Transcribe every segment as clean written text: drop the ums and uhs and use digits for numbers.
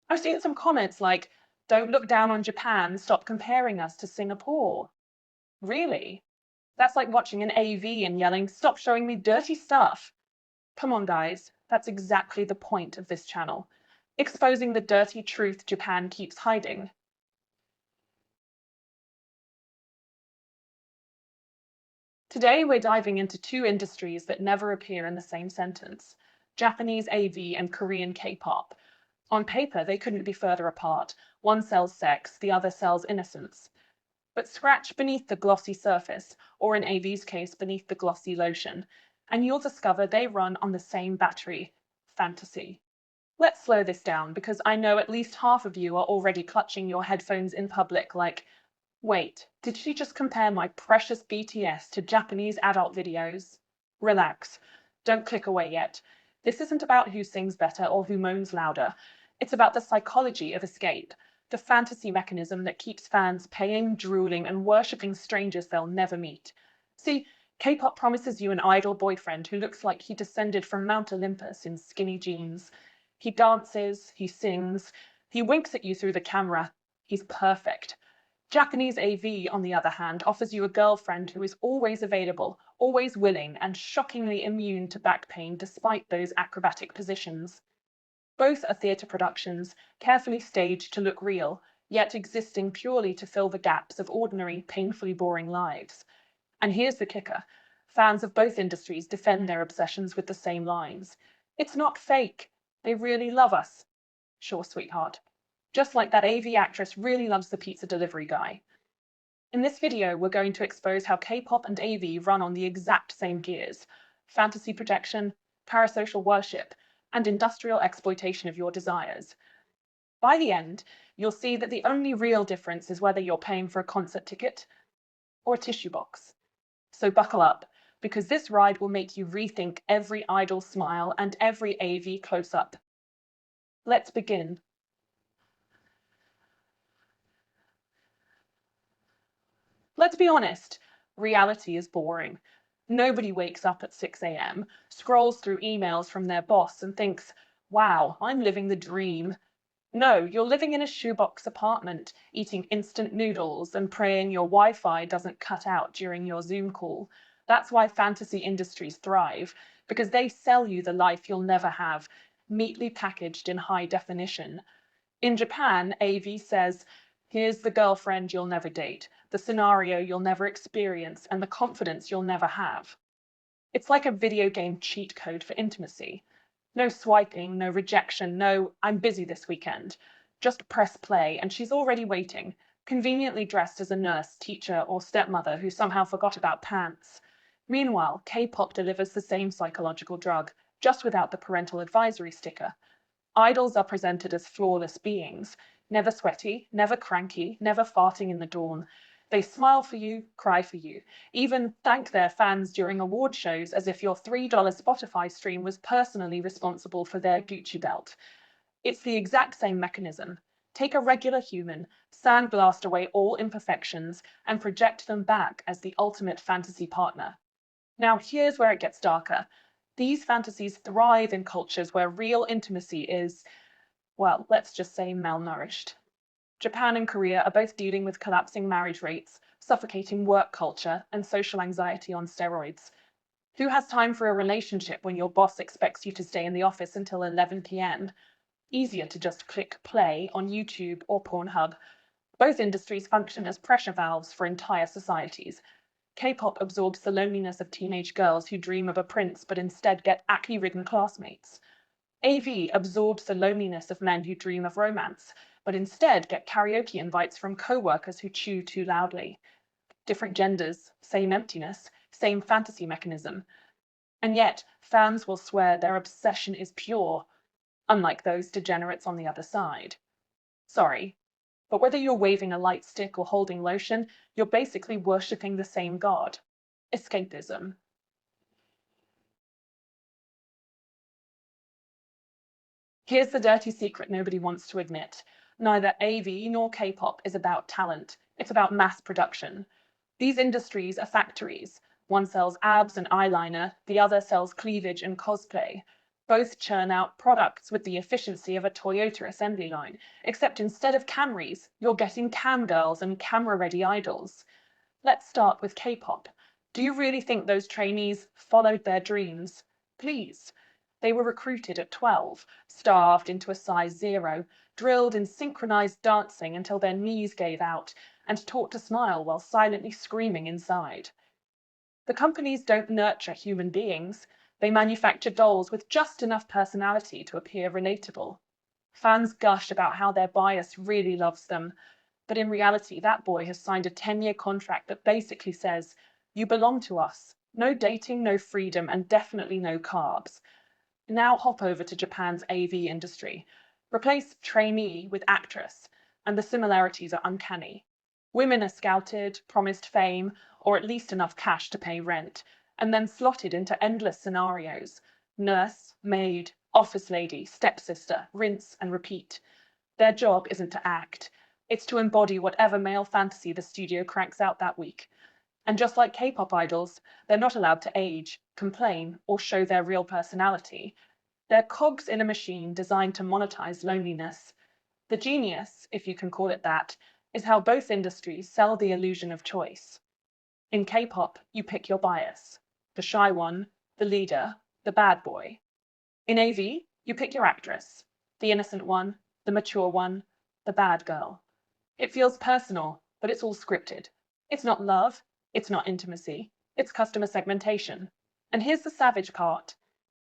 I've seen some comments like, don't look down on Japan, stop comparing us to Singapore. Really? That's like watching an AV and yelling, stop showing me dirty stuff. Come on, guys, that's exactly the point of this channel. Exposing the dirty truth Japan keeps hiding. Today, we're diving into two industries that never appear in the same sentence: Japanese AV and Korean K-pop. On paper, they couldn't be further apart. One sells sex, the other sells innocence. But scratch beneath the glossy surface, or in AV's case, beneath the glossy lotion, and you'll discover they run on the same battery: fantasy. Let's slow this down because I know at least half of you are already clutching your headphones in public like, wait, did she just compare my precious BTS to Japanese adult videos? Relax. Don't click away yet. This isn't about who sings better or who moans louder. It's about the psychology of escape, the fantasy mechanism that keeps fans paying, drooling, and worshipping strangers they'll never meet. See, K-pop promises you an idol boyfriend who looks like he descended from Mount Olympus in skinny jeans. He dances, he sings, he winks at you through the camera. He's perfect. Japanese AV, on the other hand, offers you a girlfriend who is always available, always willing, and shockingly immune to back pain despite those acrobatic positions. Both are theatre productions, carefully staged to look real, yet existing purely to fill the gaps of ordinary, painfully boring lives. And here's the kicker: fans of both industries defend their obsessions with the same lines. It's not fake. They really love us. Sure, sweetheart. Just like that AV actress really loves the pizza delivery guy. In this video, we're going to expose how K-pop and AV run on the exact same gears: fantasy projection, parasocial worship, and industrial exploitation of your desires. By the end, you'll see that the only real difference is whether you're paying for a concert ticket or a tissue box. So buckle up, because this ride will make you rethink every idol smile and every AV close-up. Let's begin. Let's be honest, reality is boring. Nobody wakes up at 6 a.m., scrolls through emails from their boss, and thinks, wow, I'm living the dream. No, you're living in a shoebox apartment, eating instant noodles and praying your Wi Fi doesn't cut out during your Zoom call. That's why fantasy industries thrive, because they sell you the life you'll never have, neatly packaged in high definition. In Japan, AV says, here's the girlfriend you'll never date, the scenario you'll never experience, and the confidence you'll never have. It's like a video game cheat code for intimacy. No swiping, no rejection, no I'm busy this weekend. Just press play and she's already waiting, conveniently dressed as a nurse, teacher, or stepmother who somehow forgot about pants. Meanwhile, K-pop delivers the same psychological drug, just without the parental advisory sticker. Idols are presented as flawless beings, never sweaty, never cranky, never farting in the dawn. They smile for you, cry for you, even thank their fans during award shows as if your $3 Spotify stream was personally responsible for their Gucci belt. It's the exact same mechanism. Take a regular human, sandblast away all imperfections, and project them back as the ultimate fantasy partner. Now, here's where it gets darker. These fantasies thrive in cultures where real intimacy is, well, let's just say malnourished. Japan and Korea are both dealing with collapsing marriage rates, suffocating work culture, and social anxiety on steroids. Who has time for a relationship when your boss expects you to stay in the office until 11 p.m.? Easier to just click play on YouTube or Pornhub. Both industries function as pressure valves for entire societies. K-pop absorbs the loneliness of teenage girls who dream of a prince but instead get acne-ridden classmates. AV absorbs the loneliness of men who dream of romance, but instead get karaoke invites from co-workers who chew too loudly. Different genders, same emptiness, same fantasy mechanism. And yet, fans will swear their obsession is pure, unlike those degenerates on the other side. Sorry, but whether you're waving a light stick or holding lotion, you're basically worshipping the same god: escapism. Here's the dirty secret nobody wants to admit. Neither AV nor K-pop is about talent. It's about mass production. These industries are factories. One sells abs and eyeliner, the other sells cleavage and cosplay. Both churn out products with the efficiency of a Toyota assembly line, except instead of Camrys, you're getting cam girls and camera-ready idols. Let's start with K-pop. Do you really think those trainees followed their dreams? Please. They were recruited at 12, starved into a size 0, drilled in synchronized dancing until their knees gave out, and taught to smile while silently screaming inside. The companies don't nurture human beings. They manufacture dolls with just enough personality to appear relatable. Fans gush about how their bias really loves them, but in reality, that boy has signed a 10-year contract that basically says, you belong to us. No dating, no freedom, and definitely no carbs. Now hop over to Japan's AV industry. Replace trainee with actress, and the similarities are uncanny. Women are scouted, promised fame, or at least enough cash to pay rent, and then slotted into endless scenarios. Nurse, maid, office lady, stepsister, rinse and repeat. Their job isn't to act. It's to embody whatever male fantasy the studio cranks out that week. And just like K-pop idols, they're not allowed to age, complain, or show their real personality. They're cogs in a machine designed to monetize loneliness. The genius, if you can call it that, is how both industries sell the illusion of choice. In K-pop, you pick your bias. The shy one, the leader, the bad boy. In AV, you pick your actress. The innocent one, the mature one, the bad girl. It feels personal, but it's all scripted. It's not love, it's not intimacy, it's customer segmentation. And here's the savage part.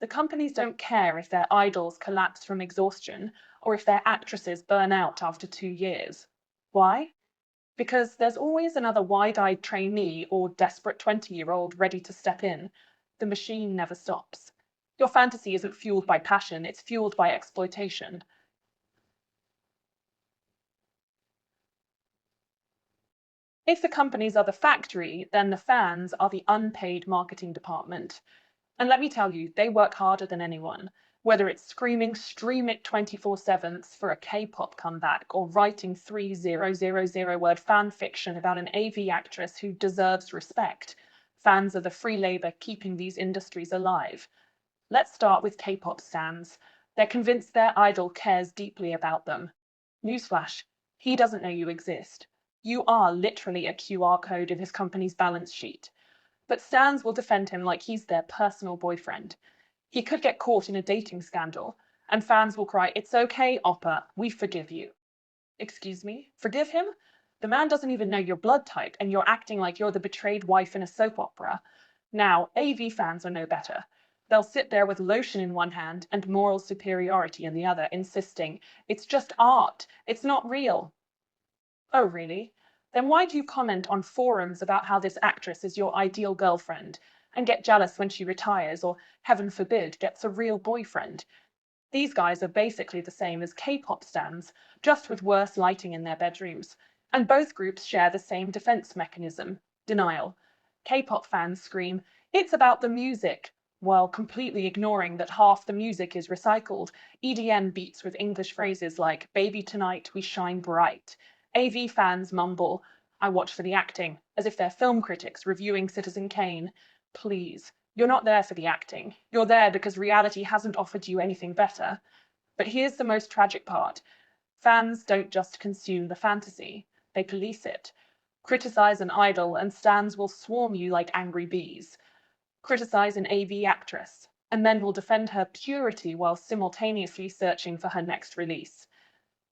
The companies don't care if their idols collapse from exhaustion or if their actresses burn out after 2 years. Why? Because there's always another wide-eyed trainee or desperate 20-year-old ready to step in. The machine never stops. Your fantasy isn't fueled by passion, it's fueled by exploitation. If the companies are the factory, then the fans are the unpaid marketing department. And let me tell you, they work harder than anyone. Whether it's screaming "stream it 24/7" for a K-pop comeback, or writing 3,000-word fan fiction about an AV actress who deserves respect, fans are the free labor keeping these industries alive. Let's start with K-pop stans. They're convinced their idol cares deeply about them. Newsflash, he doesn't know you exist. You are literally a QR code in his company's balance sheet. But stans will defend him like he's their personal boyfriend. He could get caught in a dating scandal, and fans will cry, "It's okay, Oppa, we forgive you." Excuse me? Forgive him? The man doesn't even know your blood type, and you're acting like you're the betrayed wife in a soap opera. Now, AV fans are no better. They'll sit there with lotion in one hand and moral superiority in the other, insisting, "It's just art, it's not real." Oh, really? Then why do you comment on forums about how this actress is your ideal girlfriend and get jealous when she retires or, heaven forbid, gets a real boyfriend? These guys are basically the same as K-pop stans, just with worse lighting in their bedrooms. And both groups share the same defense mechanism: denial. K-pop fans scream, "It's about the music," while completely ignoring that half the music is recycled. EDM beats with English phrases like "Baby tonight we shine bright." AV fans mumble, "I watch for the acting," as if they're film critics reviewing Citizen Kane. Please, you're not there for the acting. You're there because reality hasn't offered you anything better. But here's the most tragic part. Fans don't just consume the fantasy, they police it. Criticize an idol and stans will swarm you like angry bees. Criticize an AV actress, and men will defend her purity while simultaneously searching for her next release.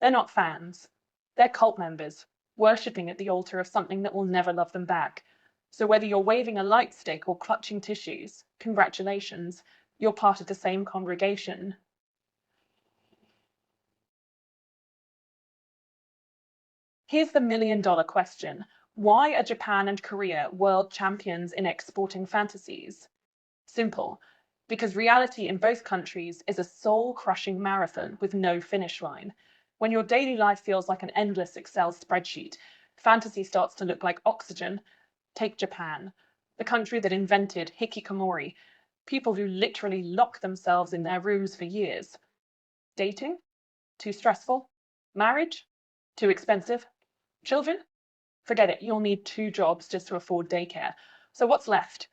They're not fans. They're cult members, worshipping at the altar of something that will never love them back. So whether you're waving a light stick or clutching tissues, congratulations, you're part of the same congregation. Here's the million-dollar question. Why are Japan and Korea world champions in exporting fantasies? Simple. Because reality in both countries is a soul-crushing marathon with no finish line. When your daily life feels like an endless Excel spreadsheet, fantasy starts to look like oxygen. Take Japan, the country that invented hikikomori, people who literally lock themselves in their rooms for years. Dating? Too stressful? Marriage? Too expensive? Children? Forget it, you'll need 2 jobs just to afford daycare. So what's left?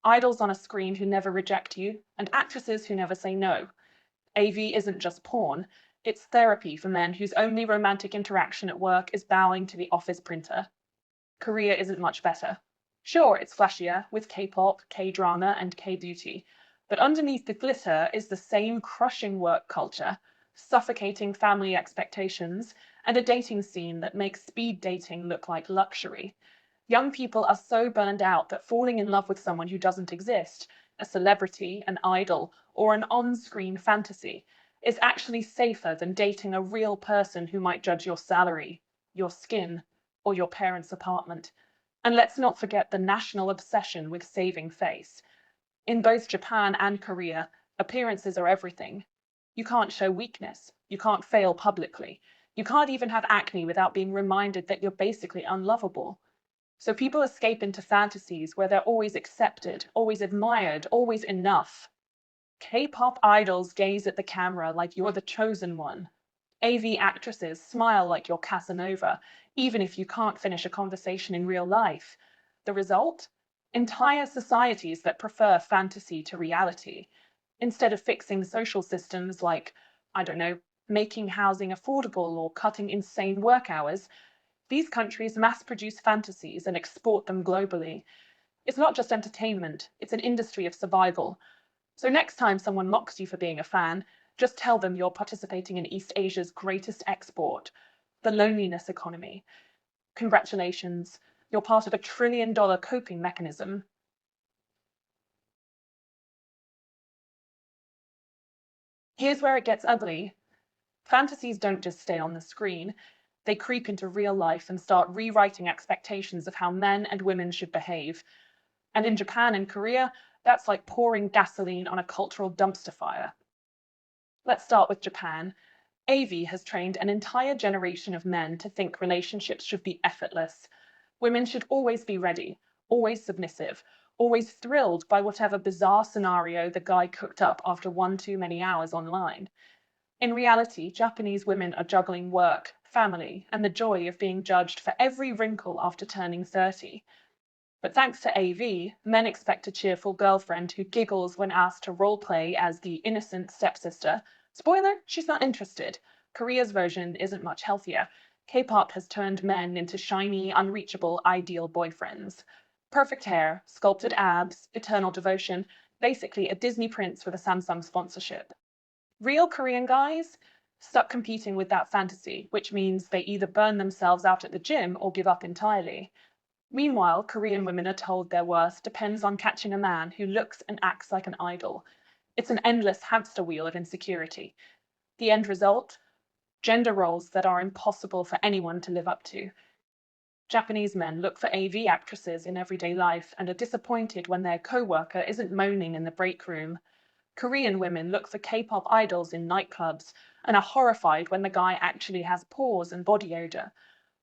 Idols on a screen who never reject you, and actresses who never say no. AV isn't just porn, it's therapy for men whose only romantic interaction at work is bowing to the office printer. Korea isn't much better. Sure, it's flashier, with K-pop, K-drama, and K-beauty, but underneath the glitter is the same crushing work culture, suffocating family expectations, and a dating scene that makes speed dating look like luxury. Young people are so burned out that falling in love with someone who doesn't exist, a celebrity, an idol, or an on-screen fantasy, is actually safer than dating a real person who might judge your salary, your skin, or your parents' apartment. And let's not forget the national obsession with saving face. In both Japan and Korea, appearances are everything. You can't show weakness. You can't fail publicly. You can't even have acne without being reminded that you're basically unlovable. So people escape into fantasies where they're always accepted, always admired, always enough. K-pop idols gaze at the camera like you're the chosen one. AV actresses smile like you're Casanova, even if you can't finish a conversation in real life. The result? Entire societies that prefer fantasy to reality. Instead of fixing social systems like, I don't know, making housing affordable or cutting insane work hours, these countries mass produce fantasies and export them globally. It's not just entertainment, it's an industry of survival. So next time someone mocks you for being a fan, just tell them you're participating in East Asia's greatest export, the loneliness economy. Congratulations, you're part of a trillion-dollar coping mechanism. Here's where it gets ugly. Fantasies don't just stay on the screen. They creep into real life and start rewriting expectations of how men and women should behave. And in Japan and Korea, that's like pouring gasoline on a cultural dumpster fire. Let's start with Japan. AV has trained an entire generation of men to think relationships should be effortless. Women should always be ready, always submissive, always thrilled by whatever bizarre scenario the guy cooked up after one too many hours online. In reality, Japanese women are juggling work, family, and the joy of being judged for every wrinkle after turning 30. But thanks to AV, men expect a cheerful girlfriend who giggles when asked to roleplay as the innocent stepsister. Spoiler, she's not interested. Korea's version isn't much healthier. K-pop has turned men into shiny, unreachable, ideal boyfriends. Perfect hair, sculpted abs, eternal devotion, basically a Disney prince with a Samsung sponsorship. Real Korean guys? Stuck competing with that fantasy, which means they either burn themselves out at the gym or give up entirely. Meanwhile, Korean women are told their worth depends on catching a man who looks and acts like an idol. It's an endless hamster wheel of insecurity. The end result? Gender roles that are impossible for anyone to live up to. Japanese men look for AV actresses in everyday life and are disappointed when their co-worker isn't moaning in the break room. Korean women look for K-pop idols in nightclubs and are horrified when the guy actually has pores and body odor.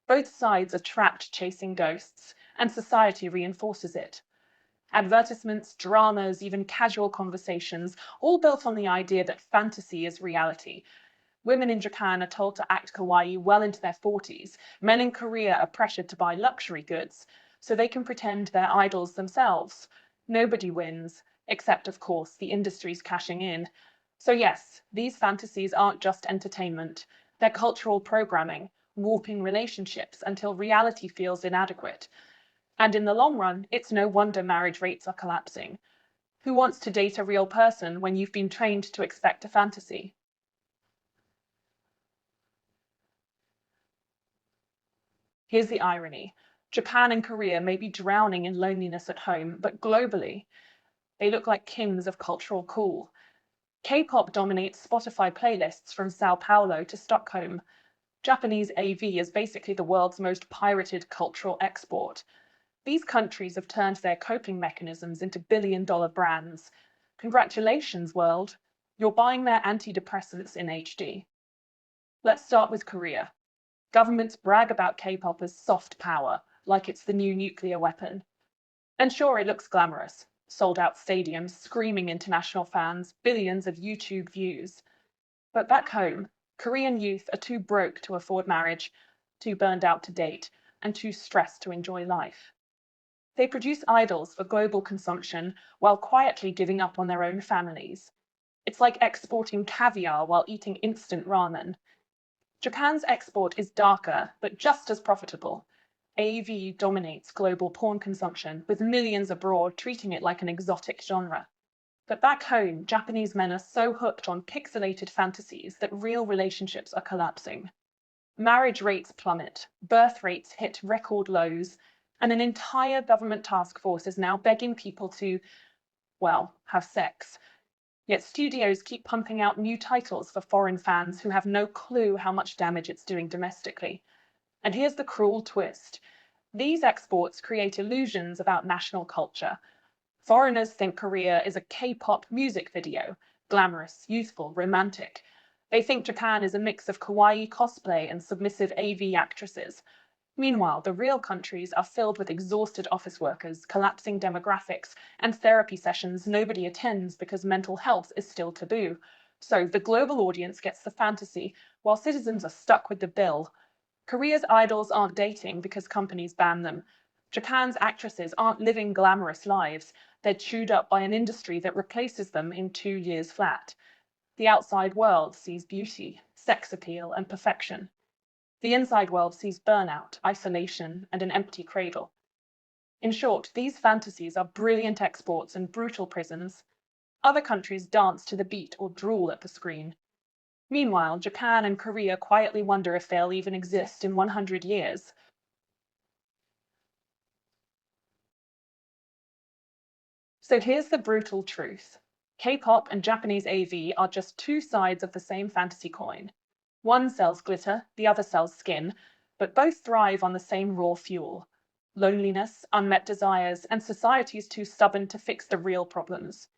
Both sides are trapped chasing ghosts, and society reinforces it. Advertisements, dramas, even casual conversations, all built on the idea that fantasy is reality. Women in Japan are told to act kawaii well into their 40s. Men in Korea are pressured to buy luxury goods, so they can pretend they're idols themselves. Nobody wins, except, of course, the industry's cashing in. So yes, these fantasies aren't just entertainment. They're cultural programming, warping relationships until reality feels inadequate. And in the long run, it's no wonder marriage rates are collapsing. Who wants to date a real person when you've been trained to expect a fantasy? Here's the irony. Japan and Korea may be drowning in loneliness at home, but globally, they look like kings of cultural cool. K-pop dominates Spotify playlists from Sao Paulo to Stockholm. Japanese AV is basically the world's most pirated cultural export. These countries have turned their coping mechanisms into billion-dollar brands. Congratulations, world. You're buying their antidepressants in HD. Let's start with Korea. Governments brag about K-pop as soft power, like it's the new nuclear weapon. And sure, it looks glamorous. Sold-out stadiums, screaming international fans, billions of YouTube views. But back home, Korean youth are too broke to afford marriage, too burned out to date, and too stressed to enjoy life. They produce idols for global consumption while quietly giving up on their own families. It's like exporting caviar while eating instant ramen. Japan's export is darker, but just as profitable. AV dominates global porn consumption, with millions abroad treating it like an exotic genre. But back home, Japanese men are so hooked on pixelated fantasies that real relationships are collapsing. Marriage rates plummet, birth rates hit record lows, and an entire government task force is now begging people to, well, have sex. Yet studios keep pumping out new titles for foreign fans who have no clue how much damage it's doing domestically. And here's the cruel twist. These exports create illusions about national culture. Foreigners think Korea is a K-pop music video, glamorous, youthful, romantic. They think Japan is a mix of kawaii cosplay and submissive AV actresses. Meanwhile, the real countries are filled with exhausted office workers, collapsing demographics, and therapy sessions nobody attends because mental health is still taboo. So the global audience gets the fantasy, while citizens are stuck with the bill. Korea's idols aren't dating because companies ban them. Japan's actresses aren't living glamorous lives. They're chewed up by an industry that replaces them in 2 years flat. The outside world sees beauty, sex appeal, and perfection. The inside world sees burnout, isolation, and an empty cradle. In short, these fantasies are brilliant exports and brutal prisons. Other countries dance to the beat or drool at the screen. Meanwhile, Japan and Korea quietly wonder if they'll even exist in 100 years. So here's the brutal truth. K-pop and Japanese AV are just two sides of the same fantasy coin. One sells glitter, the other sells skin, but both thrive on the same raw fuel: loneliness, unmet desires, and societies too stubborn to fix the real problems.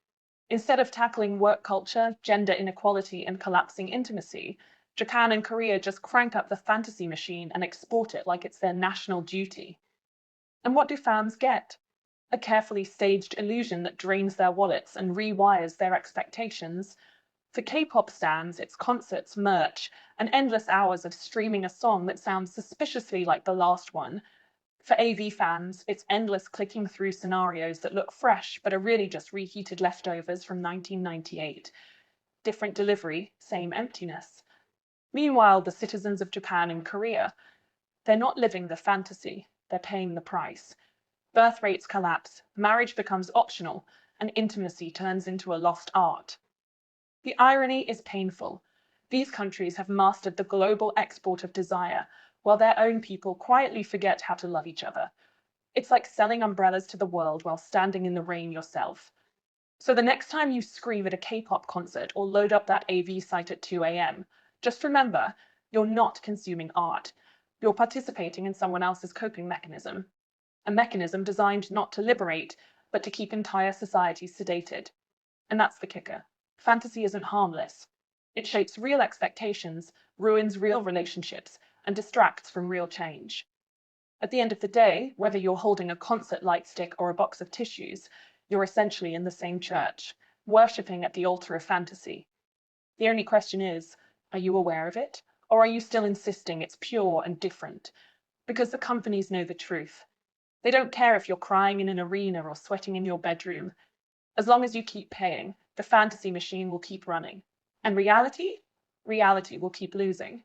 Instead of tackling work culture, gender inequality, and collapsing intimacy, Japan and Korea just crank up the fantasy machine and export it like it's their national duty. And what do fans get? A carefully staged illusion that drains their wallets and rewires their expectations. For K-pop stans, it's concerts, merch, and endless hours of streaming a song that sounds suspiciously like the last one. For AV fans, it's endless clicking through scenarios that look fresh but are really just reheated leftovers from 1998. Different delivery, same emptiness. Meanwhile, the citizens of Japan and Korea, they're not living the fantasy, they're paying the price. Birth rates collapse, marriage becomes optional, and intimacy turns into a lost art. The irony is painful. These countries have mastered the global export of desire, while their own people quietly forget how to love each other. It's like selling umbrellas to the world while standing in the rain yourself. So the next time you scream at a K-pop concert or load up that AV site at 2 a.m., just remember, you're not consuming art. You're participating in someone else's coping mechanism. A mechanism designed not to liberate, but to keep entire societies sedated. And that's the kicker. Fantasy isn't harmless. It shapes real expectations, ruins real relationships, and distracts from real change. At the end of the day, whether you're holding a concert light stick or a box of tissues, you're essentially in the same church, worshipping at the altar of fantasy. The only question is, are you aware of it? Or are you still insisting it's pure and different? Because the companies know the truth. They don't care if you're crying in an arena or sweating in your bedroom. As long as you keep paying, the fantasy machine will keep running. And reality? Reality will keep losing.